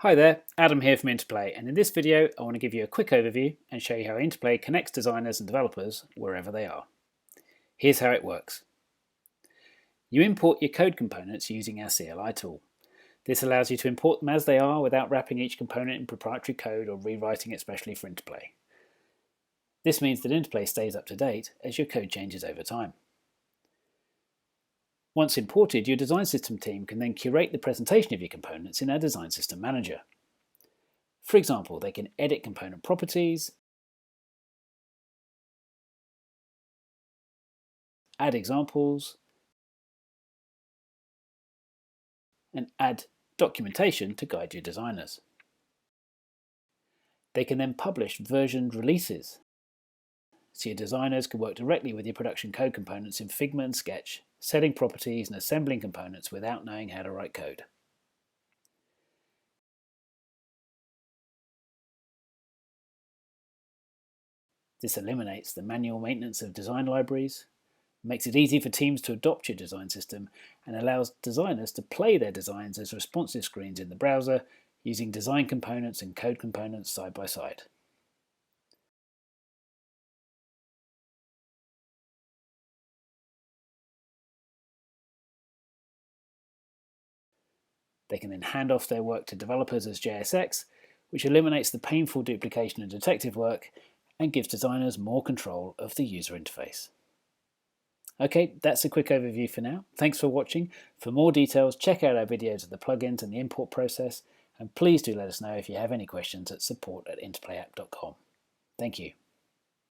Hi there, Adam here from Interplay, and in this video I want to give you a quick overview and show you how Interplay connects designers and developers wherever they are. Here's how it works. You import your code components using our CLI tool. This allows you to import them as they are without wrapping each component in proprietary code or rewriting it specially for Interplay. This means that Interplay stays up to date as your code changes over time. Once imported, your design system team can then curate the presentation of your components in our Design System Manager. For example, they can edit component properties, add examples, and add documentation to guide your designers. They can then publish versioned releases, so your designers can work directly with your production code components in Figma and Sketch, setting properties and assembling components without knowing how to write code. This eliminates the manual maintenance of design libraries, makes it easy for teams to adopt your design system, and allows designers to play their designs as responsive screens in the browser using design components and code components side by side. They can then hand off their work to developers as JSX, which eliminates the painful duplication and detective work and gives designers more control of the user interface. Okay, that's a quick overview for now. Thanks for watching. For more details, check out our videos of the plugins and the import process, and please do let us know if you have any questions at support@interplayapp.com. Thank you.